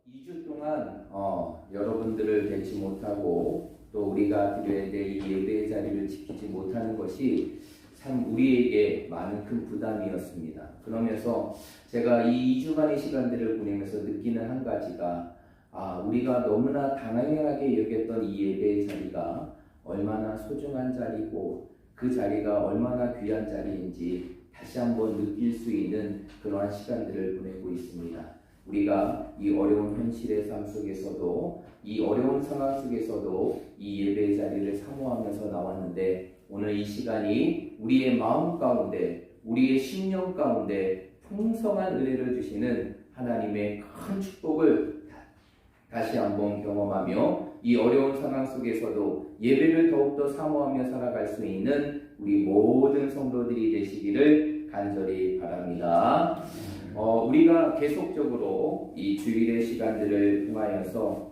2주 동안 여러분들을 뵙지 못하고 또 우리가 드려야 될 이 예배의 자리를 지키지 못하는 것이 참 우리에게 많은 큰 부담이었습니다. 그러면서 제가 이 2주간의 시간들을 보내면서 느끼는 한 가지가 우리가 너무나 당연하게 여겼던 이 예배의 자리가 얼마나 소중한 자리고 그 자리가 얼마나 귀한 자리인지 다시 한번 느낄 수 있는 그러한 시간들을 보내고 있습니다. 우리가 이 어려운 현실의 삶 속에서도 이 어려운 상황 속에서도 이 예배의 자리를 사모하면서 나왔는데 오늘 이 시간이 우리의 마음 가운데 우리의 심령 가운데 풍성한 은혜를 주시는 하나님의 큰 축복을 다시 한번 경험하며 이 어려운 상황 속에서도 예배를 더욱더 사모하며 살아갈 수 있는 우리 모든 성도들이 되시기를 간절히 바랍니다. 우리가 계속적으로 이 주일의 시간들을 통하여서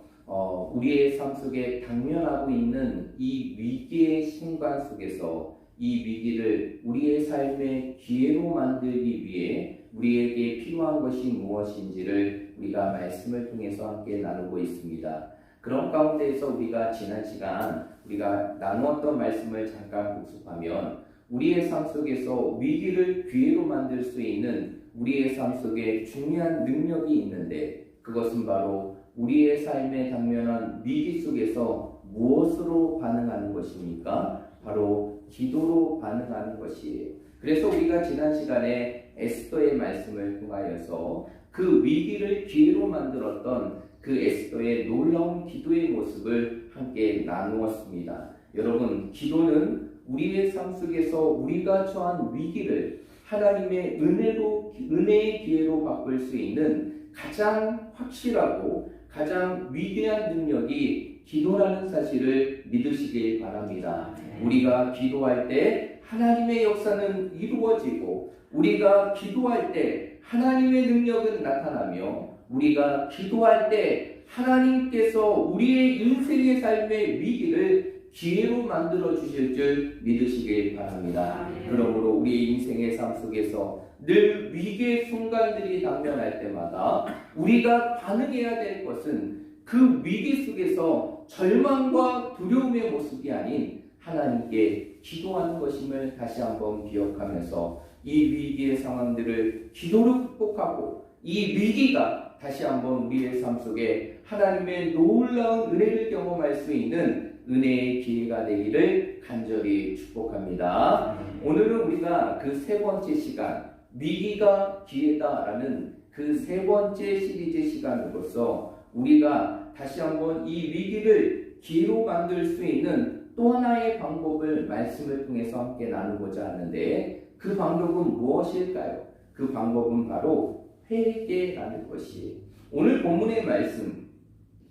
우리의 삶 속에 당면하고 있는 이 위기의 순간 속에서 이 위기를 우리의 삶의 기회로 만들기 위해 우리에게 필요한 것이 무엇인지를 우리가 말씀을 통해서 함께 나누고 있습니다. 그런 가운데에서 우리가 지난 시간 우리가 나누었던 말씀을 잠깐 복습하면 우리의 삶 속에서 위기를 기회로 만들 수 있는 우리의 삶 속에 중요한 능력이 있는데 그것은 바로 우리의 삶에 당면한 위기 속에서 무엇으로 반응하는 것입니까? 바로 기도로 반응하는 것이에요. 그래서 우리가 지난 시간에 에스더의 말씀을 통하여서 그 위기를 기회로 만들었던 그 에스더의 놀라운 기도의 모습을 함께 나누었습니다. 여러분, 기도는 우리의 삶 속에서 우리가 처한 위기를 하나님의 은혜의 기회로 바꿀 수 있는 가장 확실하고 가장 위대한 능력이 기도라는 사실을 믿으시길 바랍니다. 우리가 기도할 때 하나님의 역사는 이루어지고 우리가 기도할 때 하나님의 능력은 나타나며 우리가 기도할 때 하나님께서 우리의 인생의 삶의 위기를 기회로 만들어 주실 줄 믿으시길 바랍니다. 그러므로 우리의 인생의 삶 속에서 늘 위기의 순간들이 당면할 때마다 우리가 반응해야 될 것은 그 위기 속에서 절망과 두려움의 모습이 아닌 하나님께 기도하는 것임을 다시 한번 기억하면서 이 위기의 상황들을 기도로 극복하고 이 위기가 다시 한번 우리의 삶 속에 하나님의 놀라운 은혜를 경험할 수 있는 은혜의 기회가 되기를 간절히 축복합니다. 오늘은 우리가 그 세 번째 시간 위기가 기회다라는 그 세 번째 시리즈 시간으로서 우리가 다시 한번 이 위기를 기회로 만들 수 있는 또 하나의 방법을 말씀을 통해서 함께 나누고자 하는데 그 방법은 무엇일까요? 그 방법은 바로 회개라는 것이에요. 오늘 본문의 말씀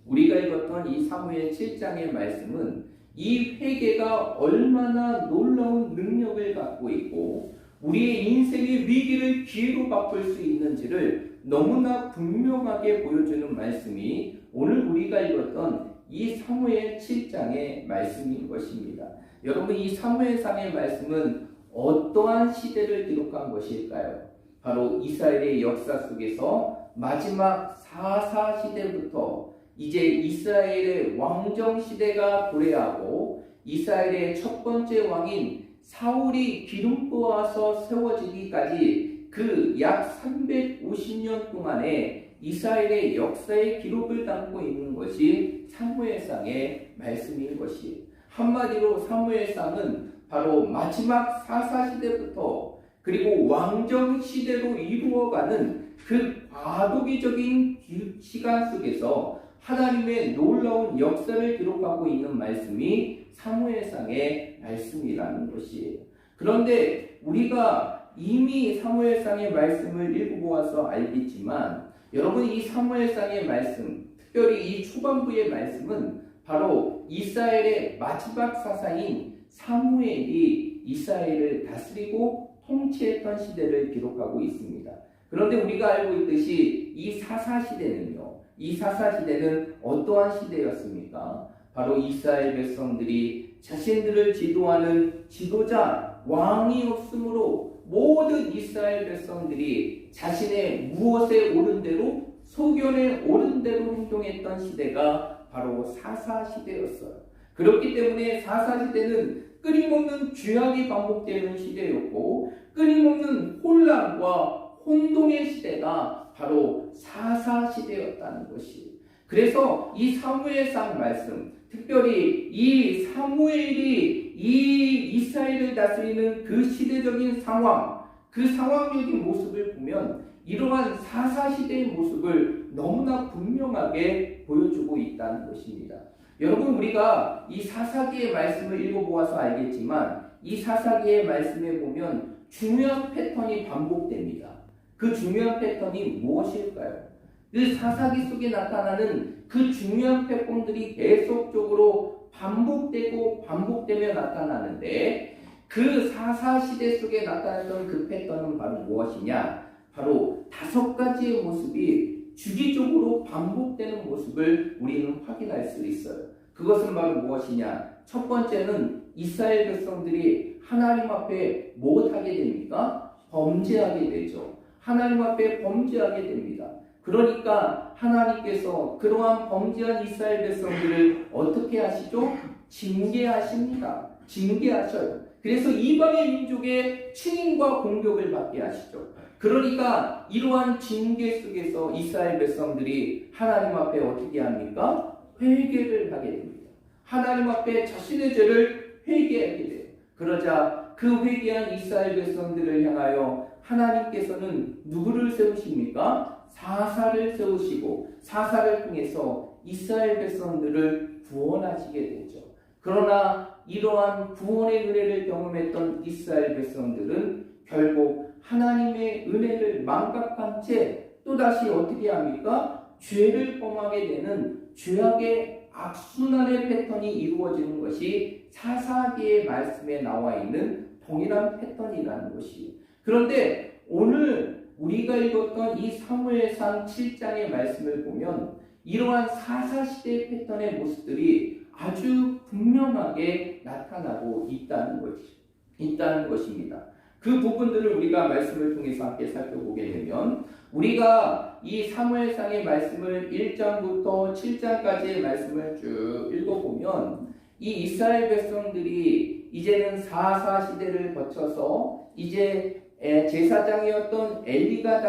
우리가 읽었던 이 사무엘 7장의 말씀은 이 회개가 얼마나 놀라운 능력을 갖고 있고 우리의 인생의 위기를 기회로 바꿀 수 있는지를 너무나 분명하게 보여주는 말씀이 오늘 우리가 읽었던 이 사무엘 7장의 말씀인 것입니다. 여러분, 이 사무엘상의 말씀은 어떠한 시대를 기록한 것일까요? 바로 이스라엘의 역사 속에서 마지막 사사 시대부터 이제 이스라엘의 왕정 시대가 도래하고 이스라엘의 첫 번째 왕인 사울이 기름 부어서 세워지기까지 그 약 350년 동안의 이스라엘의 역사의 기록을 담고 있는 것이 사무엘상의 말씀인 것이에요. 한마디로 사무엘상은 바로 마지막 사사 시대부터 그리고 왕정 시대로 이루어가는 그 과도기적인 시간 속에서 하나님의 놀라운 역사를 기록하고 있는 말씀이 사무엘상의 말씀이라는 것이에요. 그런데 우리가 이미 사무엘상의 말씀을 읽어보아서 알겠지만 여러분, 이 사무엘상의 말씀, 특별히 이 초반부의 말씀은 바로 이스라엘의 마지막 사사인 사무엘이 이스라엘을 다스리고 통치했던 시대를 기록하고 있습니다. 그런데 우리가 알고 있듯이 이 사사시대는요, 이 사사시대는 어떠한 시대였습니까? 바로 이스라엘 백성들이 자신들을 지도하는 지도자, 왕이 없으므로 모든 이스라엘 백성들이 자신의 무엇에 옳은 대로 소견에 옳은 대로 행동했던 시대가 바로 사사시대였어요. 그렇기 때문에 사사시대는 끊임없는 죄악이 반복되는 시대였고 끊임없는 혼란과 혼동의 시대가 바로 사사시대였다는 것이. 그래서 이 사무엘상 말씀, 특별히 이 사무엘이 이 이스라엘을 다스리는 그 시대적인 상황, 그 상황적인 모습을 보면 이러한 사사시대의 모습을 너무나 분명하게 보여주고 있다는 것입니다. 여러분, 우리가 이 사사기의 말씀을 읽어보아서 알겠지만 이 사사기의 말씀에 보면 중요한 패턴이 반복됩니다. 그 중요한 패턴이 무엇일까요? 그 사사기 속에 나타나는 그 중요한 패턴들이 계속적으로 반복되며 나타나는데 그 사사시대 속에 나타났던 그 패턴은 바로 무엇이냐? 바로 5가지의 모습이 주기적으로 반복되는 모습을 우리는 확인할 수 있어요. 그것은 바로 무엇이냐? 첫 번째는 이스라엘 백성들이 하나님 앞에 못하게 됩니까? 범죄하게 되죠. 하나님 앞에 범죄하게 됩니다. 그러니까 하나님께서 그러한 범죄한 이스라엘 백성들을 어떻게 하시죠? 징계하십니다. 징계하셔요. 그래서 이방의 민족의 침입과 공격을 받게 하시죠. 그러니까 이러한 징계 속에서 이스라엘 백성들이 하나님 앞에 어떻게 합니까? 회개를 하게 됩니다. 하나님 앞에 자신의 죄를 회개하게 돼요. 그러자 그 회개한 이스라엘 백성들을 향하여 하나님께서는 누구를 세우십니까? 사사를 세우시고 사사를 통해서 이스라엘 백성들을 구원하시게 되죠. 그러나 이러한 구원의 은혜를 경험했던 이스라엘 백성들은 결국 하나님의 은혜를 망각한 채 또다시 어떻게 합니까? 죄를 범하게 되는 죄악의 악순환의 패턴이 이루어지는 것이 사사기의 말씀에 나와 있는 동일한 패턴이라는 것이. 그런데 오늘 우리가 읽었던 이 사무엘상 7장의 말씀을 보면 이러한 사사시대의 패턴의 모습들이 아주 분명하게 나타나고 있다는 것입니다. 그 부분들을 우리가 말씀을 통해서 함께 살펴보게 되면 우리가 이 사무엘상의 말씀을 1장부터 7장까지의 말씀을 쭉 읽어보면 이 이스라엘 백성들이 이제는 사사시대를 거쳐서 이제 제사장이었던 엘리가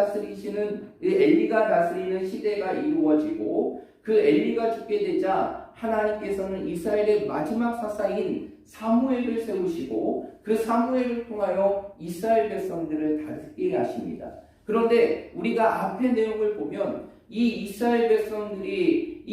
다스리는 시대가 이루어지고 그 엘리가 죽게 되자 하나님께서는 이스라엘의 마지막 사사인 사무엘을 세우시고 그 사무엘을 통하여 이스라엘 백성들을 다스리게 하십니다. 그런데 우리가 앞의 내용을 보면 이 이스라엘 백성들이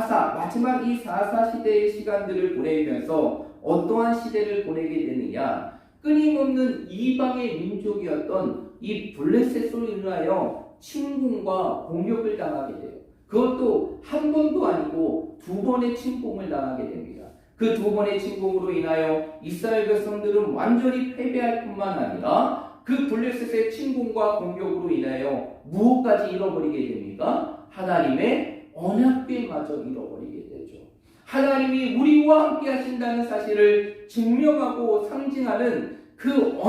마지막 이 사사 시대의 시간들을 보내면서 어떠한 시대를 보내게 되느냐? 끊임없는 이방의 민족이었던 이 블레셋으로 인하여 침공과 공격을 당하게 돼요. 그것도 한 번도 아니고 2번의 침공을 당하게 됩니다. 그 2번의 침공으로 인하여 이스라엘 백성들은 완전히 패배할 뿐만 아니라 그 블레셋의 침공과 공격으로 인하여 무엇까지 잃어버리게 됩니까? 하나님의 언약궤마저 잃어버리게 되죠. 하나님이 우리와 함께 하신다는 사실을 증명하고 상징하는 그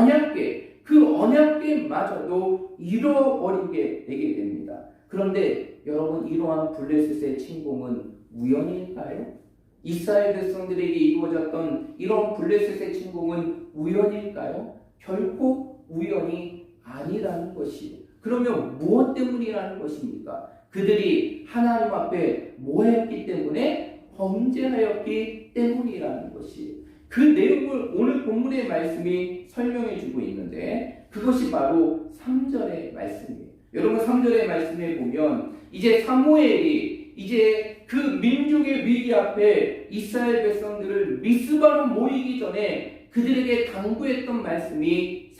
언약궤마저도 잃어버리게 되게 됩니다. 그런데 여러분, 이러한 블레셋의 침공은 우연일까요? 이스라엘 백성들에게 이루어졌던 이런 블레셋의 침공은 우연일까요? 결코 우연이 아니라는 것이에요. 그러면 무엇 때문이라는 것입니까? 그들이 하나님 앞에 뭐했기 때문에? 범죄하였기 때문이라는 것이에요. 그 내용을 오늘 본문의 말씀이 설명해 주고 있는데 그것이 바로 3절의 말씀이에요. 여러분, 3절의 말씀에 보면 이제 사무엘이 이제 그 민족의 위기 앞에 이스라엘 백성들을 미스바로 모이기 전에 그들에게 당부했던 말씀이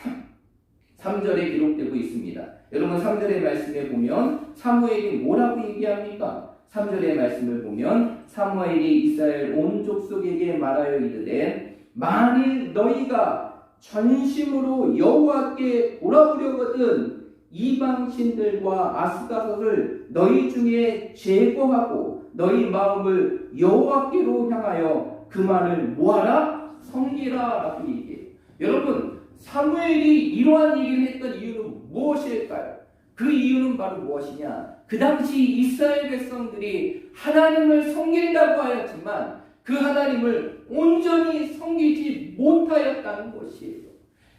3절에 기록되고 있습니다. 여러분, 3절의 말씀에 보면 사무엘이 뭐라고 얘기합니까? 3절의 말씀을 보면 사무엘이 이스라엘 온 족속에게 말하여 이르되 만일 너희가 전심으로 여호와께 돌아오려거든 이방신들과 아스가롯을 너희 중에 제거하고 너희 마음을 여호와께로 향하여 그만을 뭐하라? 섬기라 라고 얘기해요. 여러분, 사무엘이 이러한 얘기를 했던 이유는 무엇일까요? 그 이유는 바로 무엇이냐? 그 당시 이스라엘 백성들이 하나님을 섬긴다고 하였지만 그 하나님을 온전히 섬기지 못하였다는 것이에요.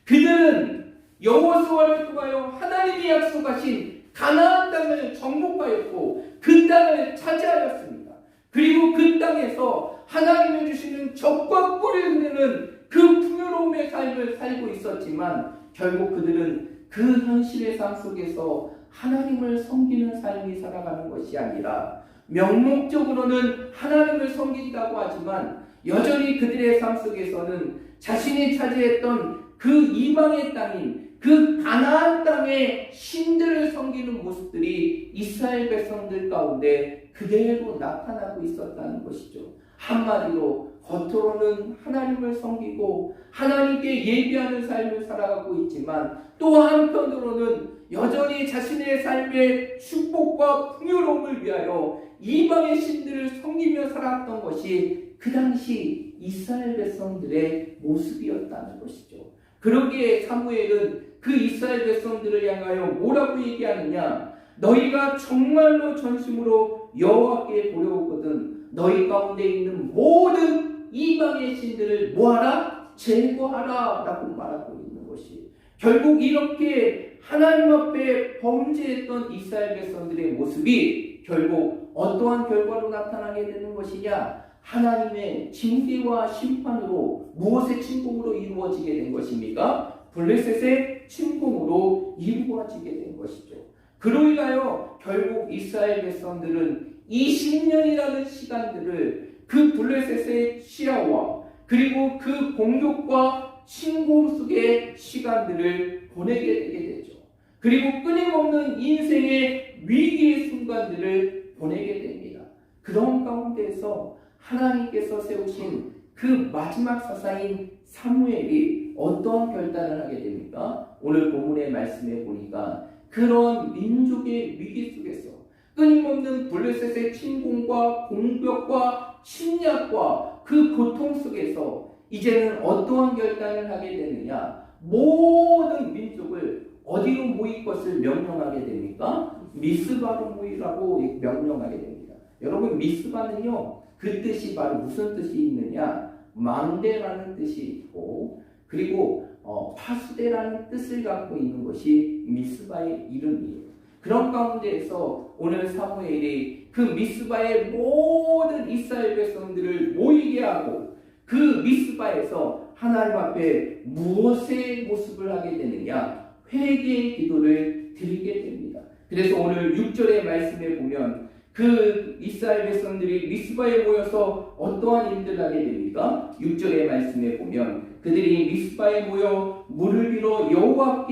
그들은 여호수아를 통하여 하나님이 약속하신 가나안 땅을 정복하였고 그 땅을 차지하였습니다. 그리고 그 땅에서 하나님이 주시는 적과 꿀을 흐르는 그 풍요로움의 삶을 살고 있었지만 결국 그들은 그 현실의 삶 속에서 하나님을 섬기는 삶이 살아가는 것이 아니라 명목적으로는 하나님을 섬긴다고 하지만 여전히 그들의 삶 속에서는 자신이 차지했던 그 이방의 땅인 그 가나안 땅의 신들을 섬기는 모습들이 이스라엘 백성들 가운데 그대로 나타나고 있었다는 것이죠. 한마디로 겉으로는 하나님을 섬기고 하나님께 예배하는 삶을 살아가고 있지만 또 한편으로는 여전히 자신의 삶의 축복과 풍요로움을 위하여 이방의 신들을 섬기며 살았던 것이 그 당시 이스라엘 백성들의 모습이었다는 것이죠. 그러기에 사무엘은 그 이스라엘 백성들을 향하여 뭐라고 얘기하느냐? 너희가 정말로 전심으로 여호와께 보려거든 너희 가운데 있는 모든 이방의 신들을 뭐하라? 제거하라 라고 말하고 있는 것이 결국 이렇게 하나님 앞에 범죄했던 이스라엘 백성들의 모습이 결국 어떠한 결과로 나타나게 되는 것이냐? 하나님의 징계와 심판으로 무엇의 침공으로 이루어지게 된 것입니까? 블레셋의 침공으로 이루어지게 된 것이죠. 그로 인하여 결국 이스라엘 백성들은 20년이라는 시간들을 그 블레셋의 시야와 그리고 그 공격과 침공 속의 시간들을 보내게 되게 되죠. 그리고 끊임없는 인생의 위기의 순간들을 보내게 됩니다. 그런 가운데서 하나님께서 세우신 그 마지막 사사인 사무엘이 어떠한 결단을 하게 됩니까? 오늘 본문의 말씀에 보니까 그런 민족의 위기 속에서 끊임없는 블레셋의 침공과 공격과 침략과 그 고통 속에서 이제는 어떠한 결단을 하게 되느냐? 모든 민족을 어디로 모일 것을 명령하게 됩니까? 미스바로 모이라고 명령하게 됩니다. 여러분 미스바는요 그 뜻이 바로 무슨 뜻이 있느냐? 망대라는 뜻이 있고 그리고 파수대라는 뜻을 갖고 있는 것이 미스바의 이름이에요. 그런 가운데에서 오늘 사무엘이 그 미스바의 모든 이스라엘 백성들을 모이게 하고 그 미스바에서 하나님 앞에 무엇의 모습을 하게 되느냐? 회개의 기도를 드리게 됩니다. 그래서 오늘 6절의 말씀에 보면 그 이스라엘 백성들이 미스바에 모여서 어떠한 일들을 하게 됩니까? 6절의 말씀에 보면 그들이 미스바에 모여 물을 빌어 여호와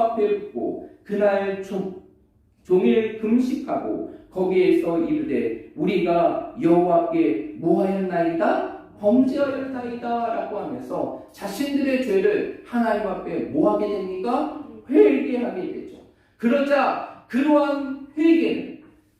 앞에 붓고 그날 종일 금식하고 거기에서 이르되 우리가 여호와께 뭐하였나이다? 범죄하였나이다 라고 하면서 자신들의 죄를 하나님 앞에 뭐하게 됩니까? 회개하게 되죠. 그러자 그러한 회개는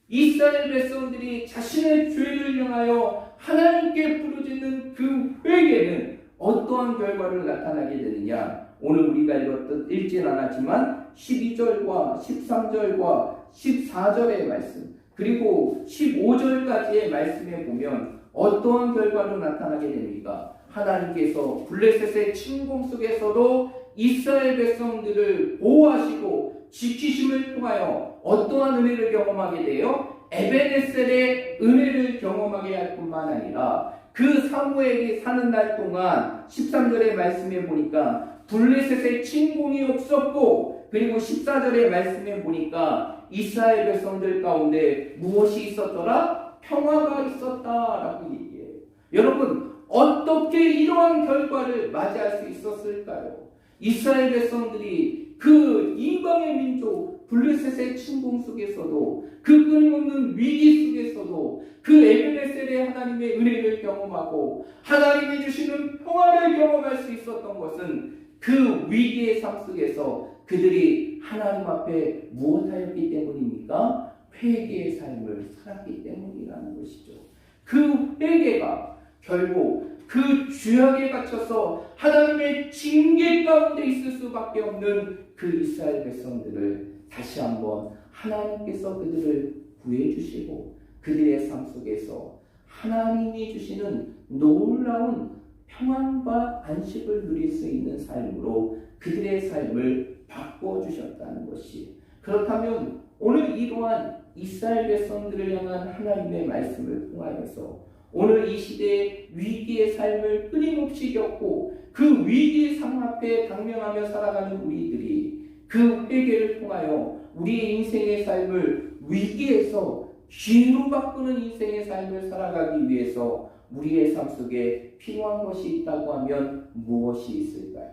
이스라엘 백성들이 자신의 죄를 향하여 하나님께 부르짖는 그 회개는 어떠한 결과를 나타나게 되느냐? 오늘 우리가 읽었던 읽진 않았지만 12절과 13절과 14절의 말씀 그리고 15절까지의 말씀에 보면 어떠한 결과로 나타나게 됩니까? 하나님께서 블레셋의 침공 속에서도 이스라엘 백성들을 보호하시고 지키심을 통하여 어떠한 은혜를 경험하게 돼요? 에베네셀의 은혜를 경험하게 할 뿐만 아니라 그 사무엘이 사는 날 동안 13절의 말씀에 보니까 블레셋의 침공이 없었고 그리고 14절의 말씀에 보니까 이스라엘 백성들 가운데 무엇이 있었더라? 평화가 있었다라고 얘기해요. 여러분 어떻게 이러한 결과를 맞이할 수 있었을까요? 이스라엘 백성들이 그 이방의 민족 블레셋의 침공 속에서도 그 끊임없는 위기 속에서도 그 에베네셀의 하나님의 은혜를 경험하고 하나님이 주시는 평화를 경험할 수 있었던 것은 그 위기의 삶 속에서 그들이 하나님 앞에 무엇하였기 때문입니까? 회개의 삶을 살았기 때문이라는 것이죠. 그 회개가 결국 그 죄악에 갇혀서 하나님의 징계 가운데 있을 수밖에 없는 그 이스라엘 백성들을 다시 한번 하나님께서 그들을 구해주시고 그들의 삶 속에서 하나님이 주시는 놀라운 평안과 안식을 누릴 수 있는 삶으로 그들의 삶을 바꿔주셨다는 것이, 그렇다면 오늘 이러한 이스라엘 백성들을 향한 하나님의 말씀을 통하여서 오늘 이 시대의 위기의 삶을 끊임없이 겪고 그 위기의 상황 앞에 당면하며 살아가는 우리들이 그 회개를 통하여 우리의 인생의 삶을 위기에서 기회로 바꾸는 인생의 삶을 살아가기 위해서 우리의 삶 속에 필요한 것이 있다고 하면 무엇이 있을까요?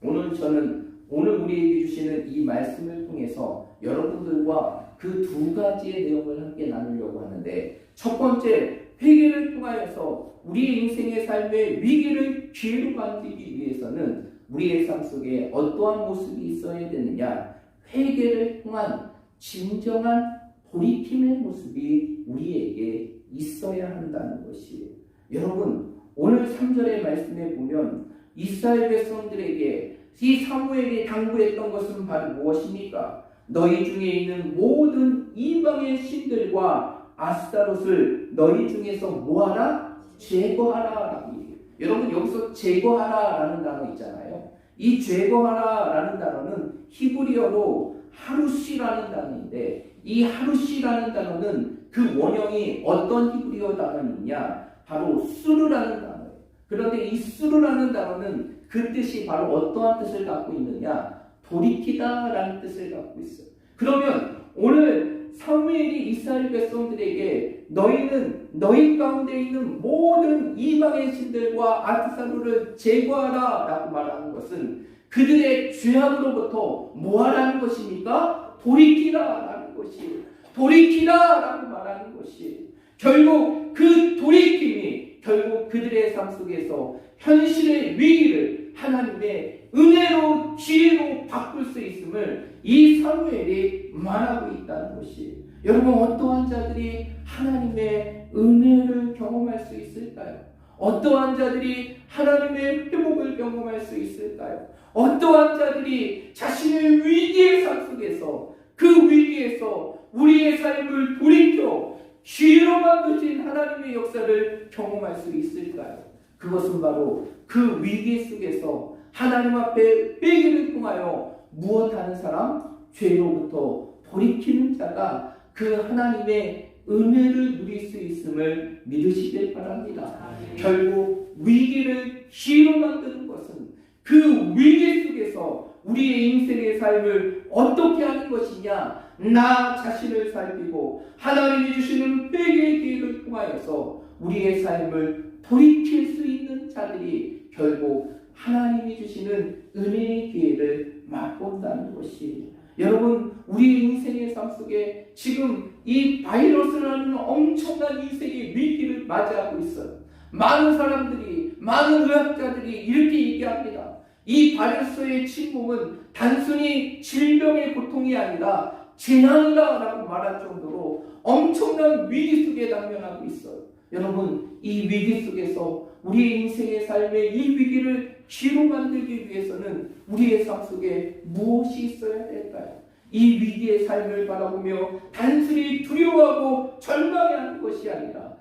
오늘 우리에게 주시는 이 말씀을 통해서 여러분들과 그 두 가지의 내용을 함께 나누려고 하는데, 첫 번째, 회개를 통하여서 우리의 인생의 삶의 위기를 기회로 만들기 위해서는 우리의 삶 속에 어떠한 모습이 있어야 되느냐? 회개를 통한 진정한 돌이킴의 모습이 우리에게 있어야 한다는 것이에요. 여러분, 오늘 3절의 말씀에 보면 이스라엘 백성들에게 이 사무엘이 당부했던 것은 바로 무엇입니까? 너희 중에 있는 모든 이방의 신들과 아스타롯을 너희 중에서 뭐하라? 제거하라 라고 얘기해요. 여러분, 여기서 제거하라 라는 단어 있잖아요. 이 제거하라 라는 단어는 히브리어로 하루시라는 단어인데, 이 하루시라는 단어는 그 원형이 어떤 히브리어 단어이냐? 바로 수르라는 단어예요. 그런데 이 수르라는 단어는 그 뜻이 바로 어떠한 뜻을 갖고 있느냐? 돌이키다 라는 뜻을 갖고 있어요. 그러면 오늘 사무엘이 이스라엘 백성들에게 너희는 너희 가운데 있는 모든 이방의 신들과 아스타롯을 제거하라 라고 말하는 것은 그들의 죄악으로부터 뭐하라는 것입니까? 돌이키라 라는 것이에요. 돌이키라 라고 말하는 것이에요. 결국 그 돌이킴이 결국 그들의 삶 속에서 현실의 위기를 하나님의 은혜로 기회로 바꿀 수 있음을 이 사무엘이 말하고 있다는 것이에요. 여러분, 어떠한 자들이 하나님의 은혜를 경험할 수 있을까요? 어떠한 자들이 하나님의 회복을 경험할 수 있을까요? 어떠한 자들이 자신의 위기의 삶 속에서 그 위기에서 우리의 삶을 돌이켜 기회로 만드신 하나님의 역사를 경험할 수 있을까요? 그것은 바로 그 위기 속에서 하나님 앞에 회개를 통하여 무엇하는 사람? 죄로부터 돌이키는 자가 그 하나님의 은혜를 누릴 수 있음을 믿으시길 바랍니다. 결국 위기를 기회로 만드는 것은 그 위기 속에서 우리의 인생의 삶을 어떻게 하는 것이냐? 나 자신을 살피고 하나님이 주시는 회개의 기회를 통하여서 우리의 삶을 돌이킬 수 있는 자들이 결국 하나님이 주시는 은혜의 기회를 맛본다는 것이, 여러분, 우리 인생의 삶 속에 지금 이 바이러스라는 엄청난 인생의 위기를 맞이하고 있어요. 많은 사람들이, 많은 의학자들이 이렇게 얘기합니다. 이 바이러스의 침공은 단순히 질병의 고통이 아니라 재앙이다 라고 말할 정도로 엄청난 위기 속에 당면하고 있어요. 여러분, 이 위기 속에서 우리의 인생의 삶의 이 위기를 기회로 만들기 위해서는 우리의 삶 속에 무엇이 있어야 될까요? 이 위기의 삶을 바라보며 단순히 두려워하고 절망하는 것이 아니라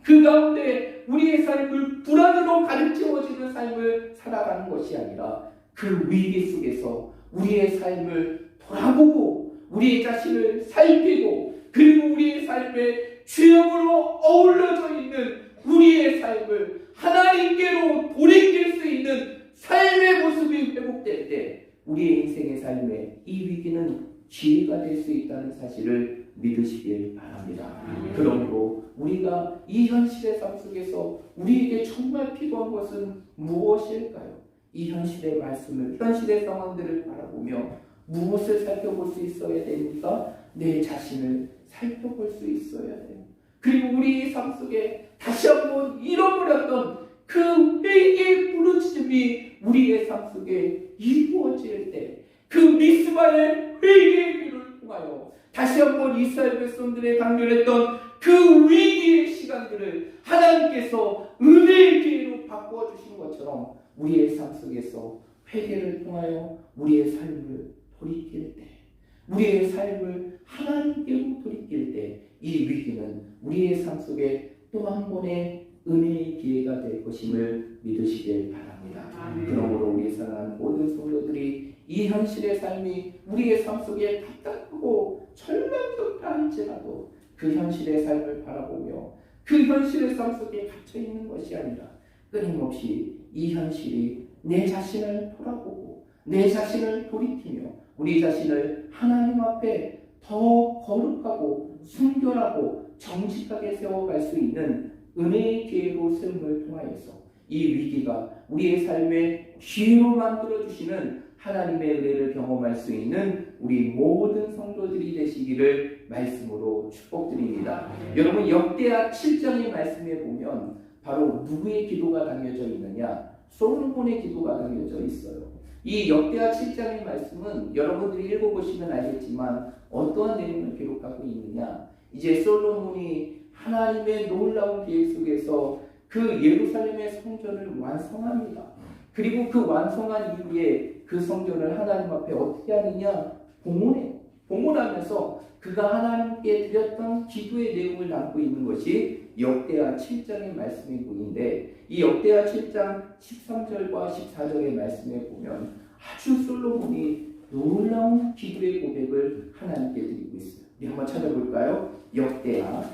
그 가운데 우리의 삶을 불안으로 가득 채워지는 삶을 살아가는 것이 아니라 그 위기 속에서 우리의 삶을 돌아보고 우리의 자신을 살피고 그리고 우리의 삶에 주역으로 어울려져 있는 우리의 삶을 하나님께로 돌이킬 수 있는 삶의 모습이 회복될 때 우리의 인생의 삶에 이 위기는 기회가 될 수 있다는 사실을 믿으시길 바랍니다. 그러므로 우리가 이 현실의 삶 속에서 우리에게 정말 필요한 것은 무엇일까요? 이 현실의 말씀을, 현실의 상황들을 바라보며 무엇을 살펴볼 수 있어야 됩니까? 내 자신을 살펴볼 수 있어야 돼요. 그리고 우리의 삶 속에 다시 한번 잃어버렸던 그 회개의 부르짖음이 우리의 삶 속에 이루어질 때 그 미스바의 회개의 길을 통하여 다시 한번 이스라엘 백성들의 당면했던 그 위기의 시간들을 하나님께서 은혜의 기회로 바꾸어 주신 것처럼 우리의 삶 속에서 회개를 통하여 우리의 삶을 돌이킬 때, 우리의 삶을 하나님께로 돌이킬 때 이 위기는 우리의 삶 속에 또 한 번의 은혜의 기회가 될 것임을 믿으시길 바랍니다. 그러므로 우리 사랑하는 모든 성도들이 이 현실의 삶이 우리의 삶 속에 답답하고 절망적다 할지라도 그 현실의 삶을 바라보며 그 현실의 삶 속에 갇혀 있는 것이 아니라 끊임없이 이 현실이 내 자신을 돌아보고 내 자신을 돌이키며 우리 자신을 하나님 앞에 더 거룩하고 순결하고 정직하게 세워갈 수 있는 은혜의 기회로 세움을 통하여서 이 위기가 우리의 삶의 기회로 만들어주시는 하나님의 은혜를 경험할 수 있는 우리 모든 성도들이 되시기를 말씀으로 축복드립니다. 여러분 역대하 7장의 말씀에 보면 바로 누구의 기도가 담겨져 있느냐? 솔로몬의 기도가 담겨져 있어요. 이 역대하 7장의 말씀은 여러분들이 읽어보시면 알겠지만 어떠한 내용을 기록하고 있느냐? 이제 솔로몬이 하나님의 놀라운 계획 속에서 그 예루살렘의 성전을 완성합니다. 그리고 그 완성한 이후에 그 성전을 하나님 앞에 어떻게 하느냐? 봉헌해요. 봉헌하면서 그가 하나님께 드렸던 기도의 내용을 담고 있는 것이 역대하 7장의 말씀이 보이는데 이 역대하 7장 13절과 14절의 말씀에 보면 아주 솔로몬이 놀라운 기도의 고백을 하나님께 드리고 있어요. 우리 한번 찾아볼까요? 역대하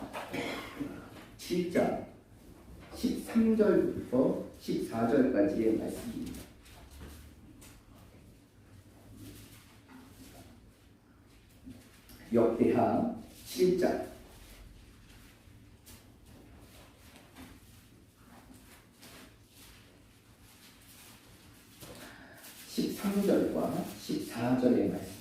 7장 13절부터 14절까지의 말씀입니다. 역대하 7장 13절과 14절의 말씀입니다.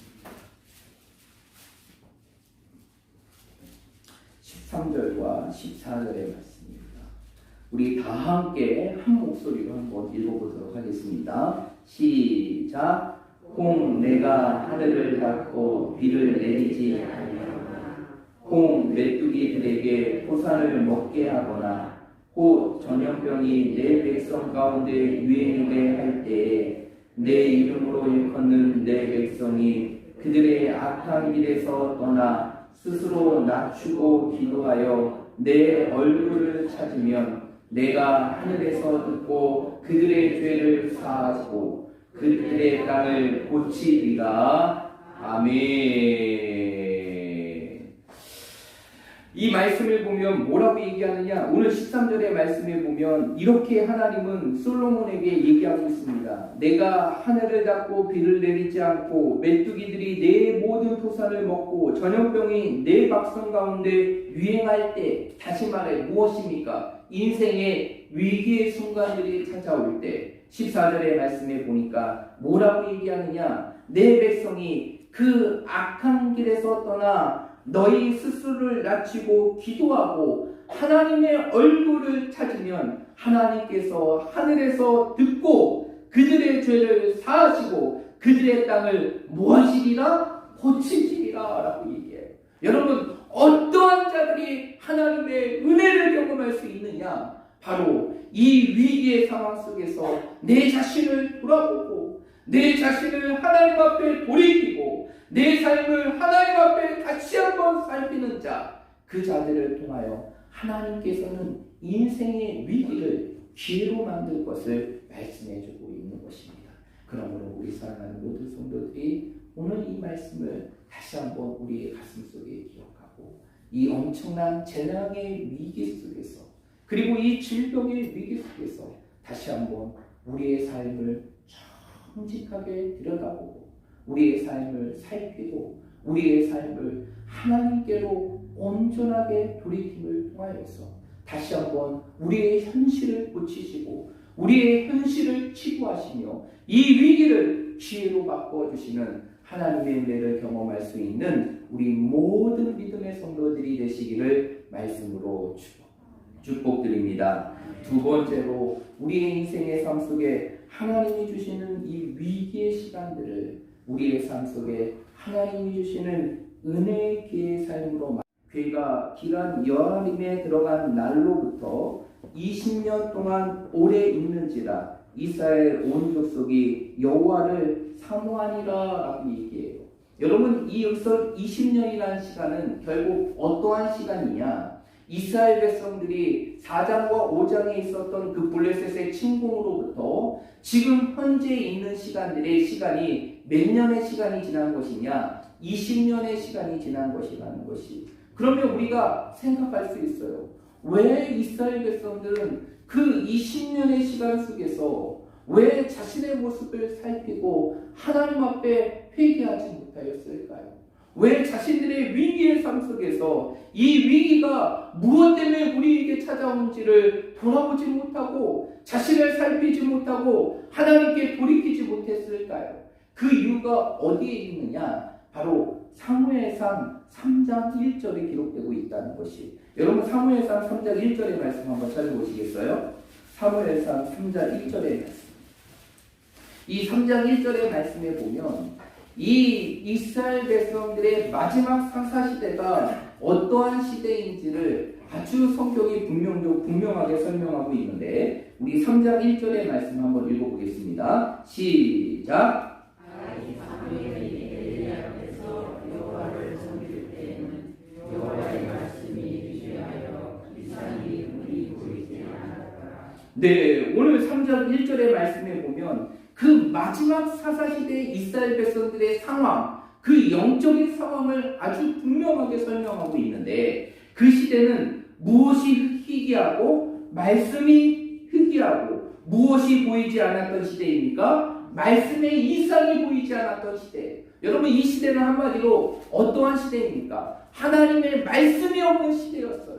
13절과 14절의 말씀입니다. 우리 다 함께 한 목소리로 한번 읽어보도록 하겠습니다. 시작. 혹 내가 하늘을 닫고 비를 내리지 아니하거나 혹 메뚜기들에게 토산을 먹게 하거나 혹 전염병이 내 백성 가운데 유행하게 할 때에 내 이름으로 일컫는 내 백성이 그들의 악한 길에서 떠나 스스로 낮추고 기도하여 내 얼굴을 찾으면 내가 하늘에서 듣고 그들의 죄를 사하고 그들의 땅을 고치리라. 아멘. 이 말씀을 보면 뭐라고 얘기하느냐? 오늘 13절의 말씀에 보면 이렇게 하나님은 솔로몬에게 얘기하고 있습니다. 내가 하늘을 닫고 비를 내리지 않고 메뚜기들이 내 모든 토산을 먹고 전염병이 내 백성 가운데 유행할 때, 다시 말해 무엇입니까? 인생의 위기의 순간들이 찾아올 때 14절의 말씀에 보니까 뭐라고 얘기하느냐? 내 백성이 그 악한 길에서 떠나 너희 스스로를 낮추고 기도하고 하나님의 얼굴을 찾으면 하나님께서 하늘에서 듣고 그들의 죄를 사하시고 그들의 땅을 무엇이리라? 고치시리라 라고 얘기해요. 여러분 어떠한 자들이 하나님의 은혜를 경험할 수 있느냐? 바로 이 위기의 상황 속에서 내 자신을 돌아보고 내 자신을 하나님 앞에 돌이키고 내 삶을 하나님 앞에 다시 한번 살피는 자, 그 자들을 통하여 하나님께서는 인생의 위기를 기회로 만들 것을 말씀해주고 있는 것입니다. 그러므로 우리 사랑하는 모든 성도들이 오늘 이 말씀을 다시 한번 우리의 가슴 속에 기억하고 이 엄청난 재난의 위기 속에서 그리고 이 질병의 위기 속에서 다시 한번 우리의 삶을 정직하게 들여다보고 우리의 삶을 살피고 우리의 삶을 하나님께로 온전하게 돌이킴을 통하여서 다시 한번 우리의 현실을 고치시고 우리의 현실을 치유하시며 이 위기를 기회로 바꿔주시는 하나님의 은혜를 경험할 수 있는 우리 모든 믿음의 성도들이 되시기를 말씀으로 축복드립니다. 두 번째로 우리의 인생의 삶 속에 하나님이 주시는 이 위기의 시간들을 우리의 삶 속에 하나님이 주시는 은혜의 기회의 삶으로 괴가 기란 여아림에 들어간 날로부터 20년 동안 오래 있는지라 이스라엘 온 족속이 여호와를 사모하니라 라고 얘기해요. 여러분, 이 역설 20년이라는 시간은 결국 어떠한 시간이냐? 이스라엘 백성들이 4장과 5장에 있었던 그 블레셋의 침공으로부터 지금 현재 있는 시간들의 시간이 몇 년의 시간이 지난 것이냐? 20년의 시간이 지난 것이라는 것이. 그러면 우리가 생각할 수 있어요. 왜 이스라엘 백성들은 그 20년의 시간 속에서 왜 자신의 모습을 살피고 하나님 앞에 회개하지 못하였을까요? 왜 자신들의 위기의 삶 속에서 이 위기가 무엇 때문에 우리에게 찾아온지를 돌아보지 못하고 자신을 살피지 못하고 하나님께 돌이키지 못했을까요? 그 이유가 어디에 있느냐? 바로 사무엘상 3장 1절에 기록되고 있다는 것이. 여러분, 사무엘상 3장 1절의 말씀 한번 찾아보시겠어요? 사무엘상 3장 1절의 말씀. 이 3장 1절의 말씀에 보면 이 이스라엘 백성들의 마지막 사사시대가 어떠한 시대인지를 아주 성경이 분명하게 설명하고 있는데, 우리 3장 1절의 말씀 한번 읽어보겠습니다. 시작. 네, 오늘 3장 1절의 말씀에 보면 그 마지막 사사시대의 이스라엘 백성들의 상황, 그 영적인 상황을 아주 분명하게 설명하고 있는데, 그 시대는 무엇이 희귀하고 말씀이 희귀하고 무엇이 보이지 않았던 시대입니까? 말씀의 이상이 보이지 않았던 시대. 여러분, 이 시대는 한마디로 어떠한 시대입니까? 하나님의 말씀이 없는 시대였어요.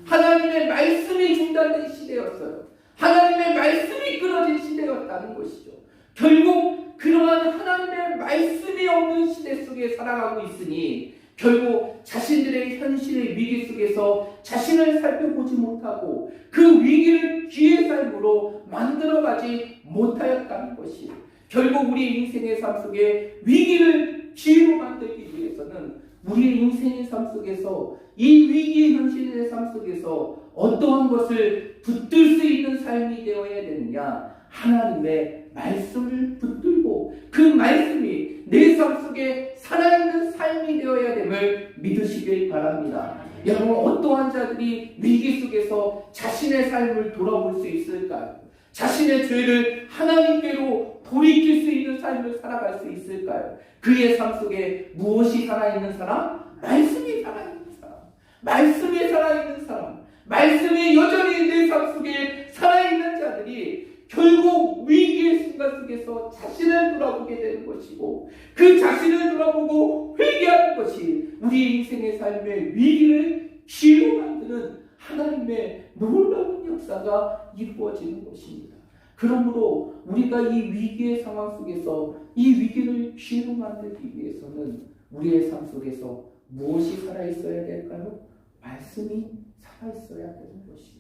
하나님의 말씀이 중단된 시대였어요. 하나님의 말씀이 끊어진 시대였다는 것이죠. 결국 그러한 하나님의 말씀이 없는 시대 속에 살아가고 있으니 결국 자신들의 현실의 위기 속에서 자신을 살펴보지 못하고 그 위기를 기회의 삶으로 만들어가지 못하였다는 것이, 결국 우리 인생의 삶 속에 위기를 기회로 만들기 위해서는 우리의 인생의 삶 속에서 이 위기의 현실의 삶 속에서 어떠한 것을 붙들 수 있는 삶이 되어야 되느냐? 하나님의 말씀을 붙들고 그 말씀이 내 삶 속에 살아있는 삶이 되어야 됨을 믿으시길 바랍니다. 여러분, 어떠한 자들이 위기 속에서 자신의 삶을 돌아볼 수 있을까요? 자신의 죄를 하나님께로 돌이킬 수 있는 삶을 살아갈 수 있을까요? 그의 삶 속에 무엇이 살아있는 사람? 말씀이 살아있는 사람. 말씀이 살아있는 사람. 말씀이 여전히 내 삶 속에 살아있는 자들이 결국 위기의 순간 속에서 자신을 돌아보게 되는 것이고, 그 자신을 돌아보고 회개하는 것이 우리 인생의 삶의 위기를 기회로 만드는 하나님의 놀라운 역사가 이루어지는 것입니다. 그러므로 우리가 이 위기의 상황 속에서 이 위기를 기회로 만들기 위해서는 우리의 삶 속에서 무엇이 살아있어야 될까요? 말씀이 살아있어야 되는 것이.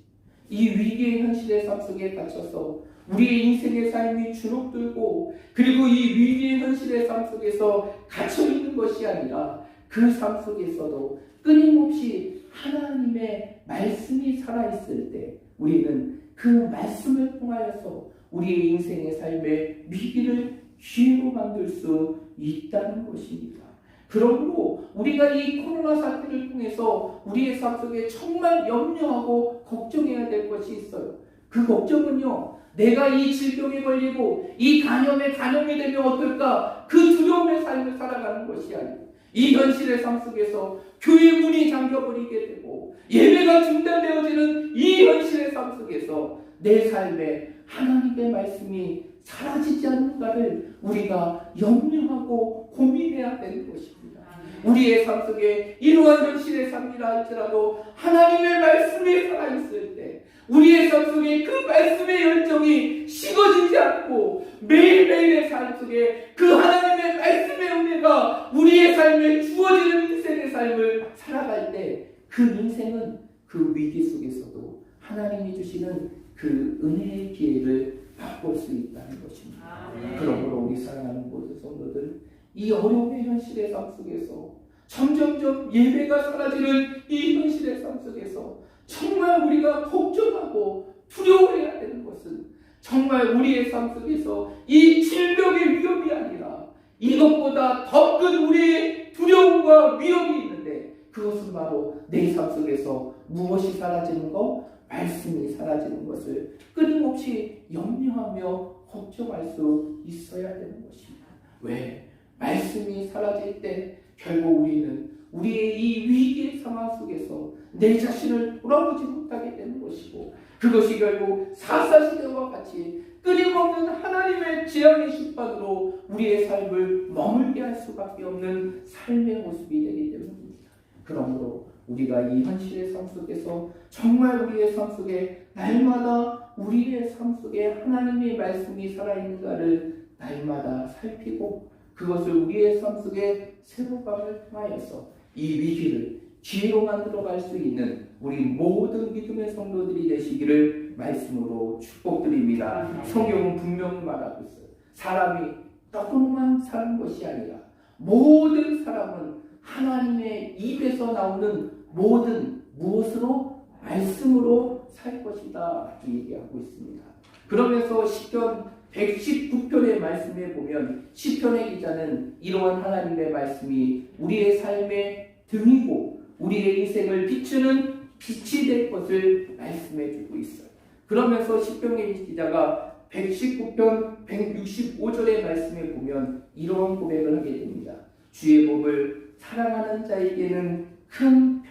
이 위기의 현실의 삶 속에 갇혀서 우리의 인생의 삶이 주눅들고, 그리고 이 위기의 현실의 삶 속에서 갇혀있는 것이 아니라 그 삶 속에서도 끊임없이 하나님의 말씀이 살아있을 때 우리는 그 말씀을 통하여서 우리의 인생의 삶의 위기를 기회로 만들 수 있다는 것입니다. 그러므로 우리가 이 코로나 사태를 통해서 우리의 삶 속에 정말 염려하고 걱정해야 될 것이 있어요. 그 걱정은요, 내가 이 질병에 걸리고 이 감염이 되면 어떨까? 그 두려움의 삶을 살아가는 것이 아니고, 이 현실의 삶 속에서 교회 문이 잠겨버리게 되고 예배가 중단되어지는 이 현실의 삶 속에서 내 삶에 하나님의 말씀이 사라지지 않는가를 우리가 염려하고 고민해야 되는 것입니다. 우리의 삶 속에 이러한 현실의 삶이라 할지라도 하나님의 말씀이 살아있을 때 우리의 삶 속에 그 말씀의 열정이 식어지지 않고 매일매일의 삶 속에 그 하나님의 말씀의 은혜가 우리의 삶에 주어지는 인생의 삶을 살아갈 때 그 인생은 그 위기 속에서도 하나님이 주시는 그 은혜의 기회를 맛볼 수 있다는 것입니다. 그러므로 우리 사랑하는 모든 성도들, 이 어려움의 현실의 삶 속에서 점점점 예배가 사라지는 이 현실의 삶 속에서 정말 우리가 걱정하고 두려워해야 되는 것은 정말 우리의 삶 속에서 이 질병의 위험이 아니라 이것보다 더 큰 우리의 두려움과 위협이 있는데 그것은 바로 내 삶 속에서 무엇이 사라지는 것? 말씀이 사라지는 것을 끊임없이 염려하며 걱정할 수 있어야 되는 것입니다. 왜? 말씀이 사라질 때 결국 우리는 우리의 이 위기의 상황 속에서 내 자신을 돌아보지 못하게 되는 것이고 그것이 결국 사사시대와 같이 끊임없는 하나님의 재앙의 심판으로 우리의 삶을 머물게 할 수밖에 없는 삶의 모습이 되기 때문입니다. 그러므로 우리가 이 현실의 삶 속에서 정말 우리의 삶 속에 날마다 우리의 삶 속에 하나님의 말씀이 살아있는가를 날마다 살피고 그것을 우리의 삶 속에 새로감을 통하여서 이 위기를 기회로 만들어갈 수 있는 우리 모든 믿음의 성도들이 되시기를 말씀으로 축복드립니다. 성경은 분명히 말하고 있어요. 사람이 떡으로만 사는 것이 아니라 모든 사람은 하나님의 입에서 나오는 모든 무엇으로? 말씀으로 살 것이다 이렇게 얘기하고 있습니다. 그러면서 시편 119편의 말씀에 보면 시편의 기자는 이러한 하나님의 말씀이 우리의 삶의 등이고 우리의 인생을 비추는 빛이 될 것을 말씀해 주고 있어요. 그러면서 시편의 기자가 119편 165절의 말씀에 보면 이러한 고백을 하게 됩니다. 주의 법을 사랑하는 자에게는 큰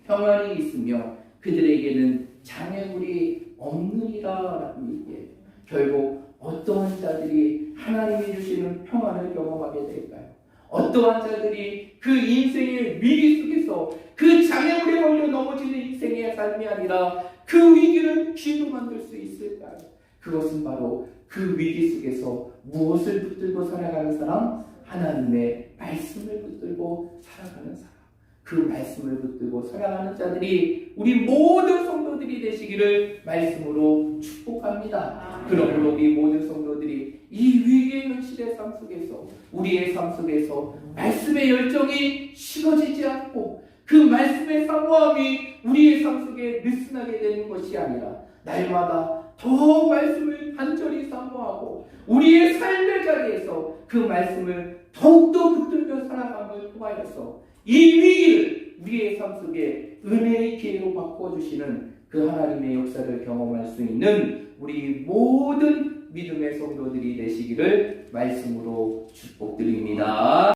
평안이 있으며 그들에게는 장애물이 없느니라 라고 얘기해요. 결국 어떠한 자들이 하나님이 주시는 평안을 경험하게 될까요? 어떠한 자들이 그 인생의 위기 속에서 그 장애물에 걸려 넘어지는 인생의 삶이 아니라 그 위기를 기회로 만들 수 있을까요? 그것은 바로 그 위기 속에서 무엇을 붙들고 살아가는 사람? 하나님의 말씀을 붙들고 살아가는 사람. 그 말씀을 붙들고 살아가는 자들이 우리 모든 성도들이 되시기를 말씀으로 축복합니다. 그러므로 우리 모든 성도들이 이 위기의 현실의 삶 속에서 우리의 삶 속에서 말씀의 열정이 식어지지 않고 그 말씀의 사모함이 우리의 삶 속에 느슨하게 되는 것이 아니라 날마다 더 말씀을 간절히 사모하고 우리의 삶의 자리에서 그 말씀을 더욱더 붙들며 살아감을 통하여서 이 위기를 우리의 삶 속에 은혜의 기회로 바꿔주시는 그 하나님의 역사를 경험할 수 있는 우리 모든 믿음의 성도들이 되시기를 말씀으로 축복드립니다.